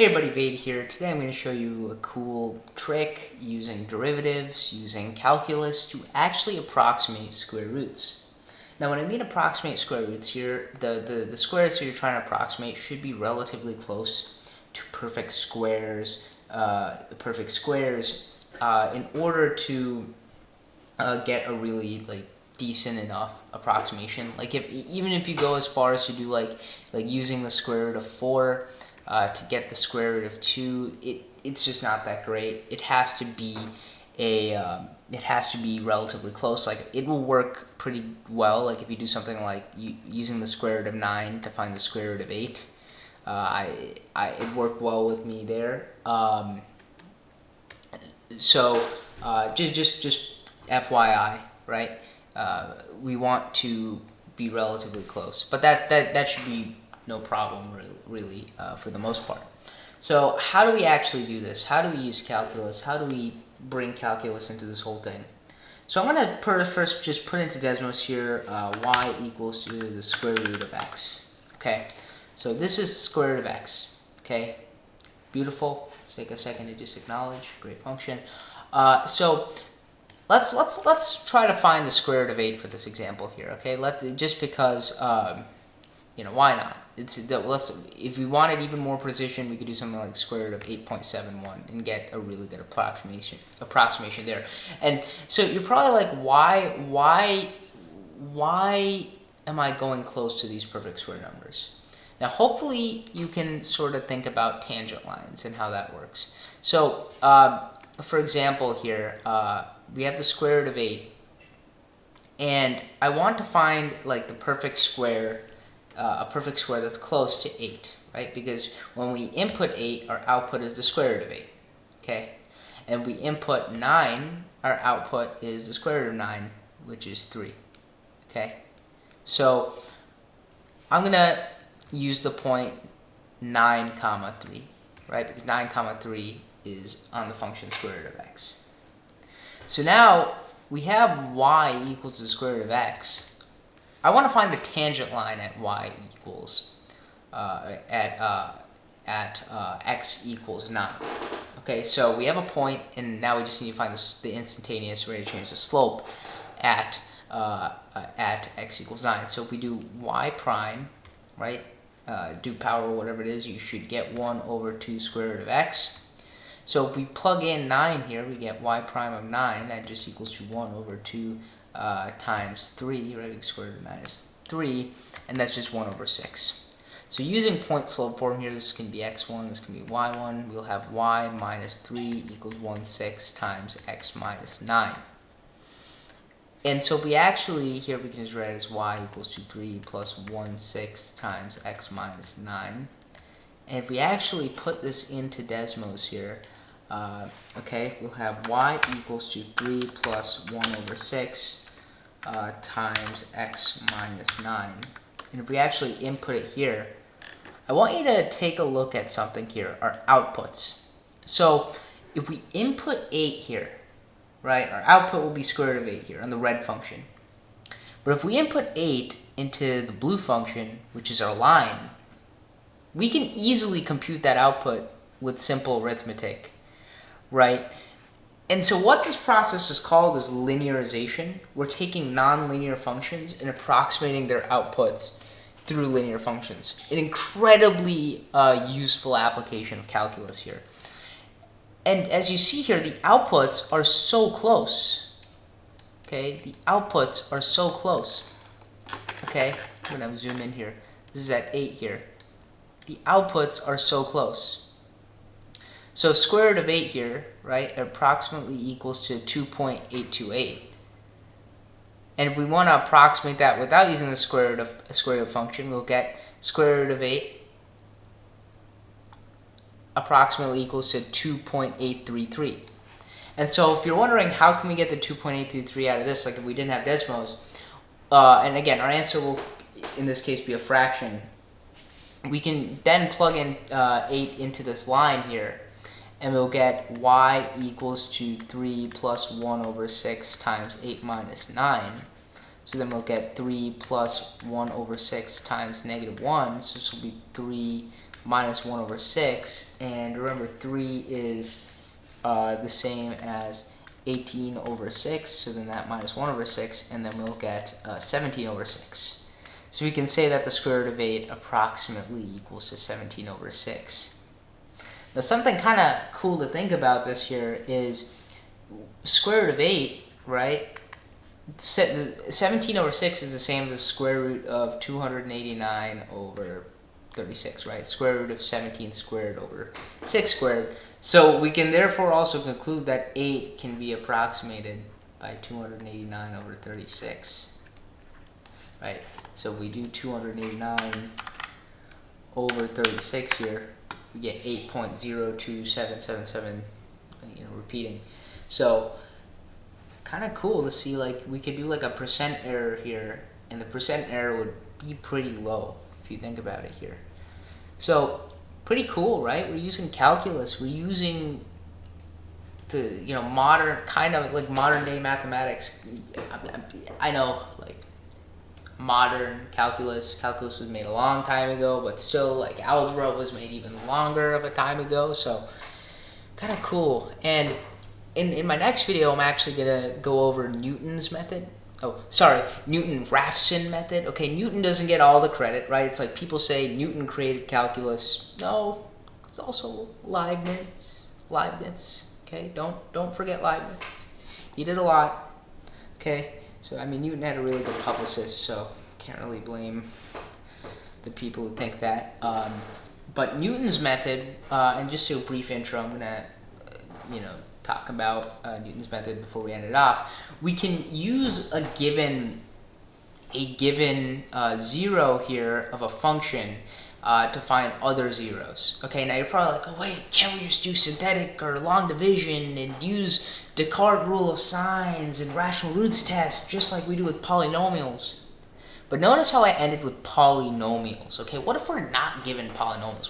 Hey everybody, Vade here. Today I'm going to show you a cool trick using derivatives, using calculus to actually approximate square roots. Now when I mean approximate square roots here, the squares that you're trying to approximate should be relatively close to perfect squares, in order to get a really decent enough approximation. Like even if you go as far as to do like using the square root of 4 to get the square root of 2, it's just not that great. It has to be relatively close. Like it will work pretty well. Like if you do something like using the square root of 9 to find the square root of 8, it worked well with me there. So just FYI, right? We want to be relatively close, but that should be no problem really for the most part. So how do we actually do this? How do we use calculus? How do we bring calculus into this whole thing? So I'm going to first just put into Desmos here y equals to the square root of x. Okay, so this is the square root of x. Okay, beautiful. Let's take a second to just acknowledge. Great function. So let's try to find the square root of 8 for this example here. Okay, just because why not? If we wanted even more precision, we could do something like square root of 8.71 and get a really good approximation there. And so you're probably like, why am I going close to these perfect square numbers? Now hopefully you can sort of think about tangent lines and how that works. So for example here, we have the square root of 8, and I want to find like the perfect square, a perfect square that's close to 8, right? Because when we input 8, our output is the square root of 8, okay? And we input 9, our output is the square root of 9, which is 3, okay? So I'm going to use the point 9 comma 3, right? Because 9 comma 3 is on the function square root of x. So now we have y equals the square root of x. I want to find the tangent line at y equals x equals 9. Okay, so we have a point, and now we just need to find the instantaneous rate of change, the slope at x equals 9. So if we do y prime, right, do power whatever it is, you should get 1 over 2 square root of x. So if we plug in 9 here, we get y prime of 9. That just equals to 1 over 2 times 3, right? Because square root of 9 is 3, and that's just 1 over 6. So using point slope form here, this can be x1, this can be y1. We'll have y minus 3 equals 1/6 times x minus 9. And so we actually, here we can just write it as y equals to 3 plus 1/6 times x minus 9. And if we actually put this into Desmos here, okay, we'll have y equals to 3 plus 1 over 6 times x minus 9. And if we actually input it here, I want you to take a look at something here, our outputs. So if we input 8 here, right, our output will be square root of 8 here on the red function. But if we input 8 into the blue function, which is our line, we can easily compute that output with simple arithmetic, right? And so what this process is called is linearization. We're taking nonlinear functions and approximating their outputs through linear functions. An incredibly useful application of calculus here. And as you see here, the outputs are so close. Okay, the outputs are so close. Okay, I'm gonna zoom in here. This is at 8 here. The outputs are so close. So square root of 8 here, right, approximately equals to 2.828. And if we want to approximate that without using the square root of a square root function, we'll get square root of 8 approximately equals to 2.833. And so if you're wondering how can we get the 2.833 out of this, like if we didn't have Desmos, and again, our answer will in this case be a fraction. We can then plug in 8 into this line here, and we'll get y equals to 3 plus 1 over 6 times 8 minus 9. So then we'll get 3 plus 1 over 6 times negative 1. So this will be 3 minus 1 over 6, and remember 3 is the same as 18 over 6, so then that minus 1 over 6, and then we'll get 17 over 6. So we can say that the square root of 8 approximately equals to 17 over 6. Now something kind of cool to think about this here is square root of 8, right? 17 over 6 is the same as the square root of 289 over 36, right? Square root of 17 squared over 6 squared. So we can therefore also conclude that 8 can be approximated by 289 over 36, right? So we do 289 over 36 here, we get 8.02777, repeating. So kind of cool to see, like, we could do like a percent error here, and the percent error would be pretty low if you think about it here. So pretty cool, right? We're using calculus, we're using the modern, kind of like modern day mathematics. I know, like, modern calculus was made a long time ago, but still, like, algebra was made even longer of a time ago, so kind of cool. And in my next video, I'm actually gonna go over Newton's method. Newton-Raphson method. Okay, Newton doesn't get all the credit, right? It's like people say Newton created calculus. No, it's also Leibniz. Okay, don't forget Leibniz. He did a lot. Okay, so I mean, Newton had a really good publicist, so can't really blame the people who think that. But Newton's method, and just to a brief intro, I'm gonna talk about Newton's method before we end it off. We can use a given zero here of a function to find other zeros. Okay, now you're probably like, oh wait, can't we just do synthetic or long division and use Descartes' rule of signs and rational roots test just like we do with polynomials? But notice how I ended with polynomials. Okay, what if we're not given polynomials?